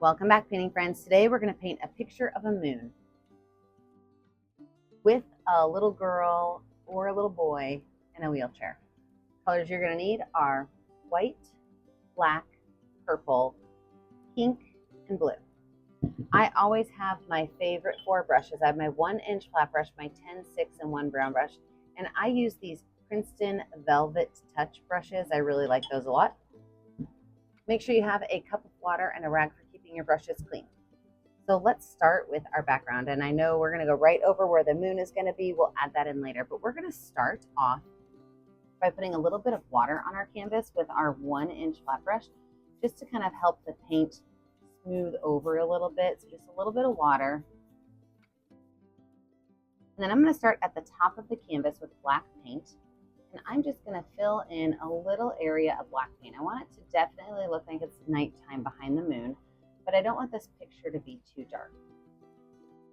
Welcome back, painting friends. Today we're going to paint a picture of a moon with a little girl or a little boy in a wheelchair. Colors you're going to need are white, black, purple, pink, and blue. I always have my favorite four brushes. I have my 1-inch flat brush, my 10, 6, and 1 brown brush, and I use these Princeton Velvet Touch brushes. I really like those a lot. Make sure you have a cup of water and a rag for keeping your brushes clean. So let's start with our background. And I know we're going to go right over where the moon is going to be. We'll add that in later. But we're going to start off by putting a little bit of water on our canvas with our 1-inch flat brush, just to kind of help the paint smooth over a little bit. So just a little bit of water. And then I'm going to start at the top of the canvas with black paint. And I'm just going to fill in a little area of black paint. I want it to definitely look like it's nighttime behind the moon, but I don't want this picture to be too dark.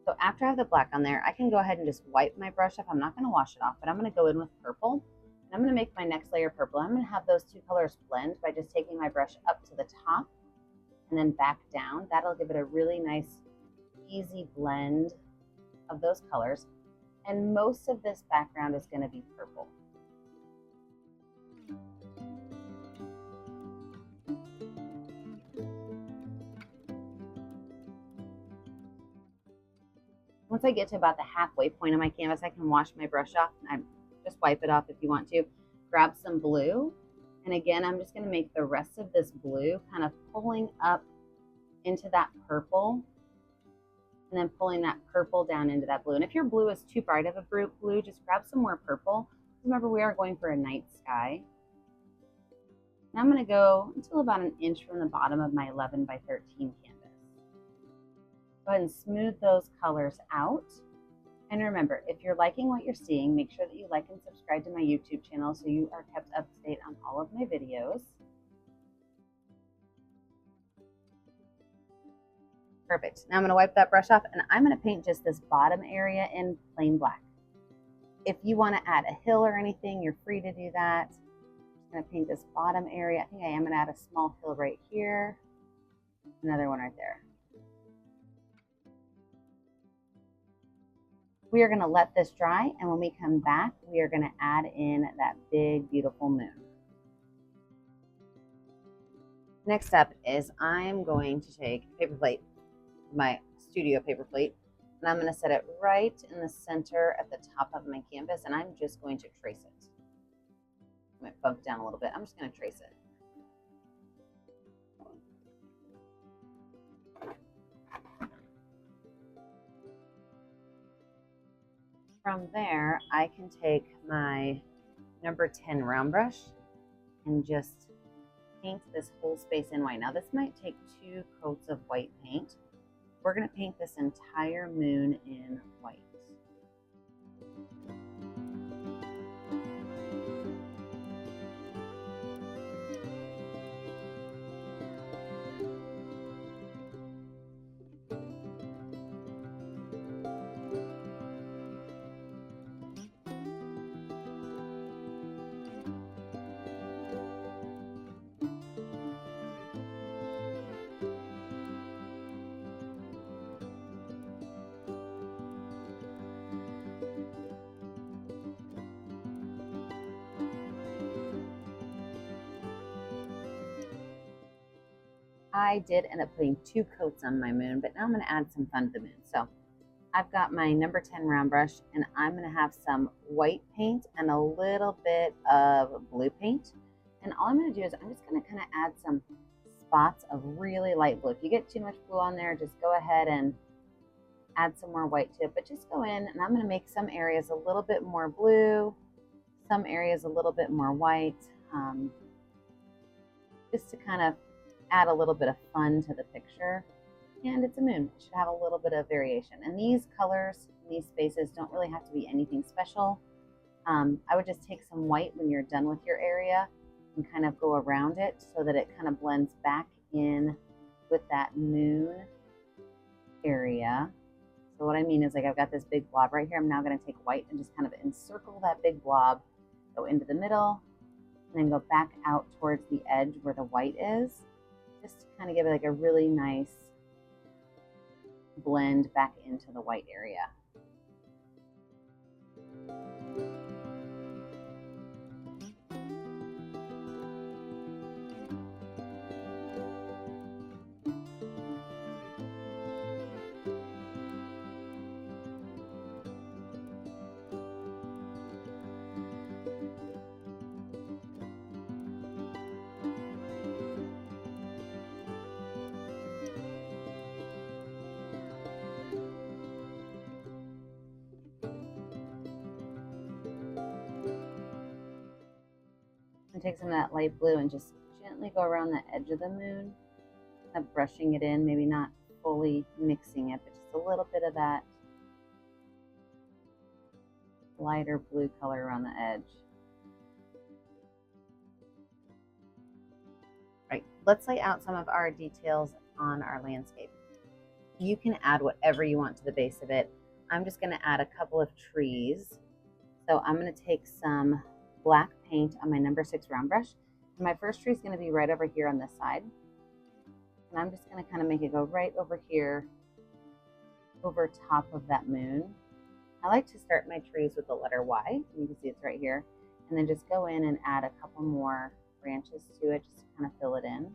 So after I have the black on there, I can go ahead and just wipe my brush off. I'm not going to wash it off, but I'm going to go in with purple. And I'm going to make my next layer purple. I'm going to have those two colors blend by just taking my brush up to the top and then back down. That'll give it a really nice, easy blend of those colors. And most of this background is going to be purple. Once I get to about the halfway point of my canvas, I can wash my brush off. I just wipe it off if you want to. Grab some blue. And again, I'm just going to make the rest of this blue kind of pulling up into that purple. And then pulling that purple down into that blue. And if your blue is too bright of a blue, just grab some more purple. Remember, we are going for a night sky. And I'm going to go until about 1 inch from the bottom of my 11 by 13 canvas. Go ahead and smooth those colors out. And remember, if you're liking what you're seeing, make sure that you like and subscribe to my YouTube channel so you are kept up to date on all of my videos. Perfect. Now I'm going to wipe that brush off and I'm going to paint just this bottom area in plain black. If you want to add a hill or anything, you're free to do that. I'm going to paint this bottom area. I think I am going to add a small hill right here. Another one right there. We are going to let this dry, and when we come back, we are going to add in that big, beautiful moon. Next up is I'm going to take a paper plate, my studio paper plate, and I'm going to set it right in the center at the top of my canvas, and I'm just going to trace it. I might bump down a little bit. I'm just going to trace it. From there, I can take my number 10 round brush and just paint this whole space in white. Now this might take 2 coats of white paint. We're going to paint this entire moon in white. I did end up putting 2 coats on my moon, but now I'm going to add some fun to the moon. So I've got my number 10 round brush, and I'm going to have some white paint and a little bit of blue paint. And all I'm going to do is I'm just going to kind of add some spots of really light blue. If you get too much blue on there, just go ahead and add some more white to it. But just go in, and I'm going to make some areas a little bit more blue, some areas a little bit more white, just to kind of add a little bit of fun to the picture. And it's a moon. It should have a little bit of variation. And these colors, these spaces don't really have to be anything special. I would just take some white when you're done with your area and kind of go around it so that it kind of blends back in with that moon area. So what I mean is, like, I've got this big blob right here. I'm now going to take white and just kind of encircle that big blob, go into the middle, and then go back out towards the edge where the white is, just to kind of give it like a really nice blend back into the white area. And take some of that light blue and just gently go around the edge of the moon, kind of brushing it in, maybe not fully mixing it, but just a little bit of that lighter blue color around the edge. Right, let's lay out some of our details on our landscape. You can add whatever you want to the base of it. I'm just going to add a couple of trees. So I'm going to take some black paint on my number 6 round brush. And my first tree is going to be right over here on this side. And I'm just going to kind of make it go right over here, over top of that moon. I like to start my trees with the letter Y. You can see it's right here. And then just go in and add a couple more branches to it, just to kind of fill it in.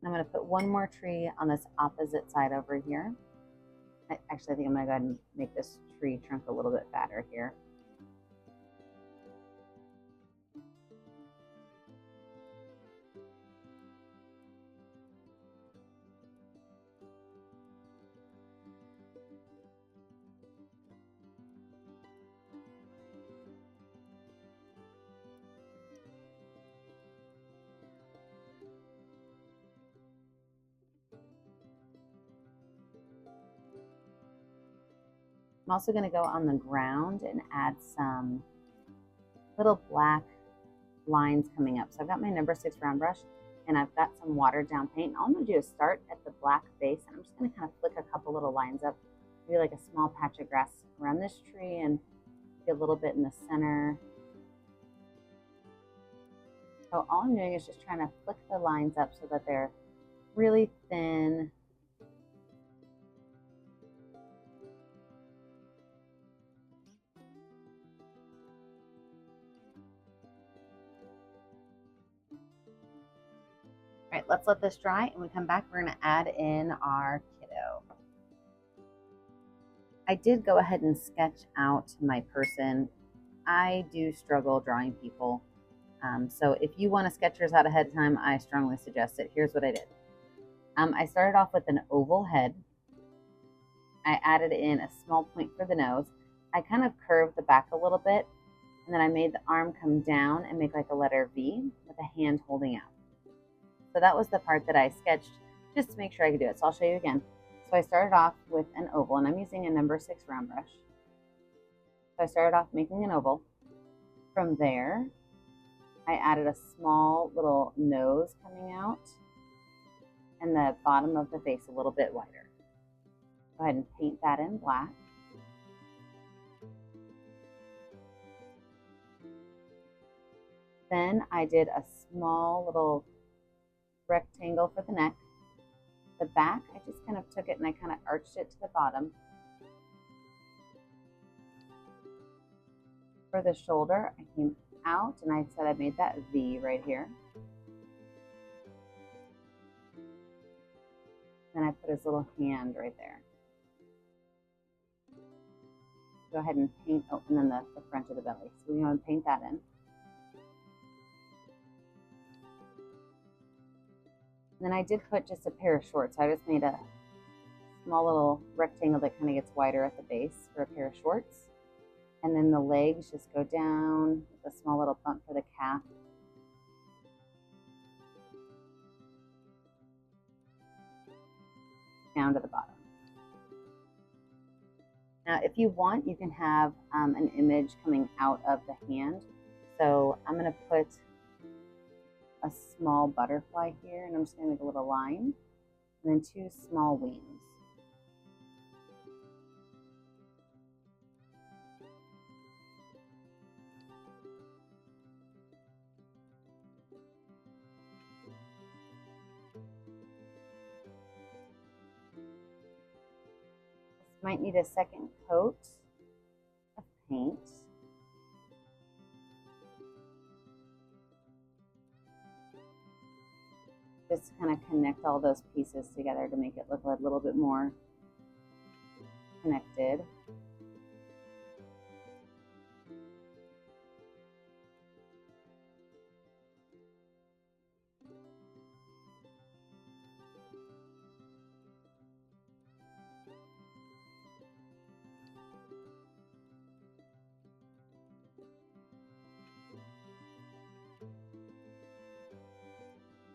I'm going to put one more tree on this opposite side over here. Actually, I think I'm going to go ahead and make this tree trunk a little bit fatter here. I'm also going to go on the ground and add some little black lines coming up. So I've got my number 6 round brush and I've got some watered down paint. All I'm going to do is start at the black base and I'm just going to kind of flick a couple little lines up, maybe like a small patch of grass around this tree and a little bit in the center. So all I'm doing is just trying to flick the lines up so that they're really thin. All right, let's let this dry, and when we come back, we're going to add in our kiddo. I did go ahead and sketch out my person. I do struggle drawing people. So if you want to sketch yours out ahead of time, I strongly suggest it. Here's what I did. I started off with an oval head. I added in a small point for the nose. I kind of curved the back a little bit, and then I made the arm come down and make like a letter V with a hand holding out. So that was the part that I sketched just to make sure I could do it. So I'll show you again. So I started off with an oval, and I'm using a number 6 round brush. So I started off making an oval. From there, I added a small little nose coming out and the bottom of the face a little bit wider. Go ahead and paint that in black. Then I did a small little rectangle for the neck. The back, I just kind of took it and I kind of arched it to the bottom. For the shoulder, I came out and I said I made that V right here. Then I put his little hand right there. Go ahead and paint, oh, and then the front of the belly. So we're going to paint that in. And then I did put just a pair of shorts. I just made a small little rectangle that kind of gets wider at the base for a pair of shorts. And then the legs just go down with a small little bump for the calf. Down to the bottom. Now, if you want, you can have an image coming out of the hand. So I'm going to put a small butterfly here, and I'm just going to make a little line, and then 2 small wings. Might need a second coat of paint. Just to kind of connect all those pieces together to make it look a little bit more connected.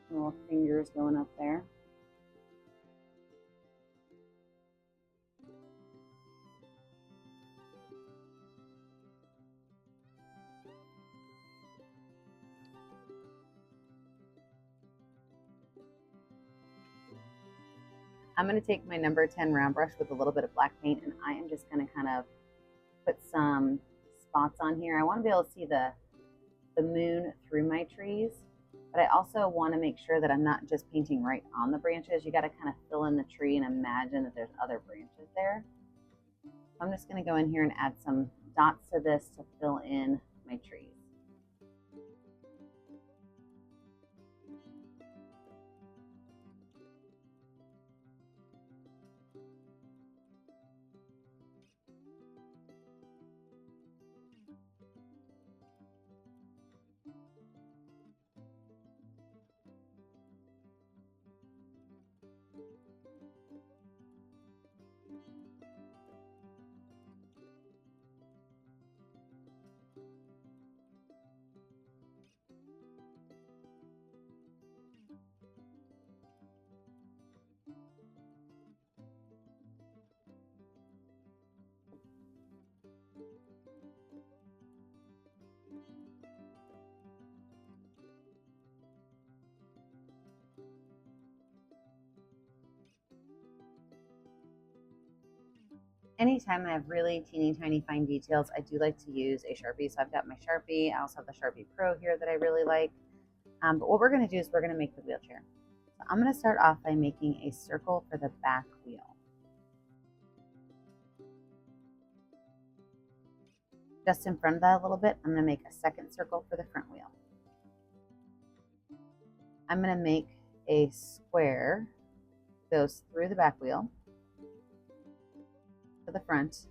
Little fingers going up there. I'm going to take my number 10 round brush with a little bit of black paint, and I am just going to kind of put some spots on here. I want to be able to see the moon through my trees, but I also want to make sure that I'm not just painting right on the branches. You got to kind of fill in the tree and imagine that there's other branches there. So I'm just going to go in here and add some dots to this to fill in my trees. Anytime I have really teeny tiny fine details, I do like to use a Sharpie. So I've got my Sharpie. I also have the Sharpie Pro here that I really like. But what we're going to do is we're going to make the wheelchair. So I'm going to start off by making a circle for the back wheel. Just in front of that a little bit, I'm going to make a second circle for the front wheel. I'm going to make a square that goes through the back wheel to the front.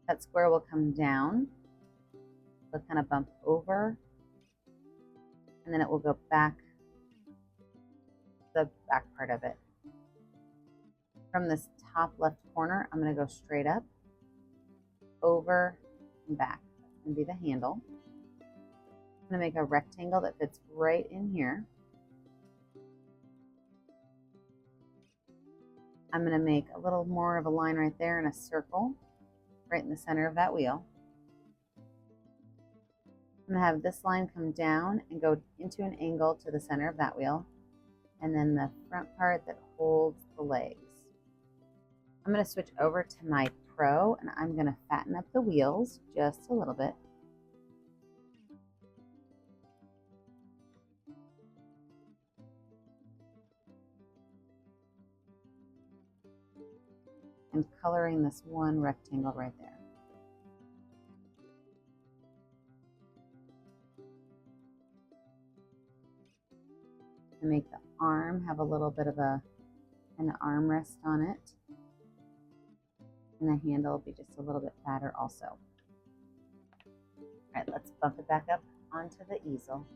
That square will come down, it'll kind of bump over, and then it will go back the back part of it. From this top left corner, I'm going to go straight up, over, and back. That's going to be the handle. I'm going to make a rectangle that fits right in here. I'm going to make a little more of a line right there and a circle right in the center of that wheel. I'm going to have this line come down and go into an angle to the center of that wheel, and then the front part that holds the legs. I'm going to switch over to my Pro, and I'm going to fatten up the wheels just a little bit. And coloring this one rectangle right there. And make the arm have a little bit of an armrest on it. And the handle will be just a little bit fatter also. All right, let's bump it back up onto the easel.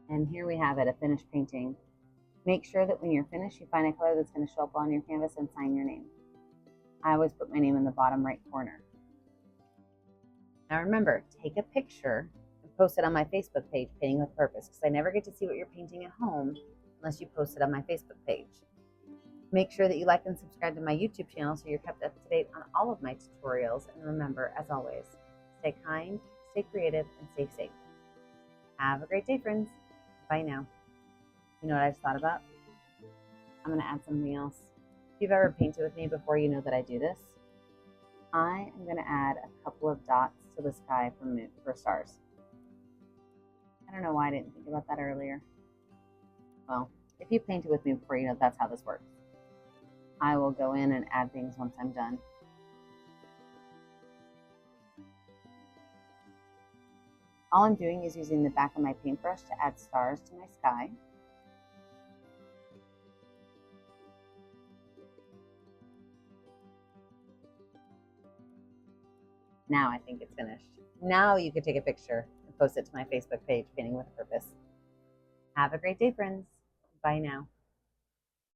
And here we have it, a finished painting. Make sure that when you're finished, you find a color that's going to show up on your canvas and sign your name. I always put my name in the bottom right corner. Now remember, take a picture and post it on my Facebook page, Painting with Purpose, because I never get to see what you're painting at home unless you post it on my Facebook page. Make sure that you like and subscribe to my YouTube channel so you're kept up to date on all of my tutorials. And remember, as always, stay kind, stay creative, and stay safe. Have a great day, friends. Bye now. You know what I just thought about? I'm going to add something else. If you've ever painted with me before, you know that I do this. I am going to add a couple of dots to the sky for stars. I don't know why I didn't think about that earlier. Well, if you painted with me before, you know that's how this works. I will go in and add things once I'm done. All I'm doing is using the back of my paintbrush to add stars to my sky. Now I think it's finished. Now you could take a picture and post it to my Facebook page, Painting with a Purpose. Have a great day, friends. Bye now.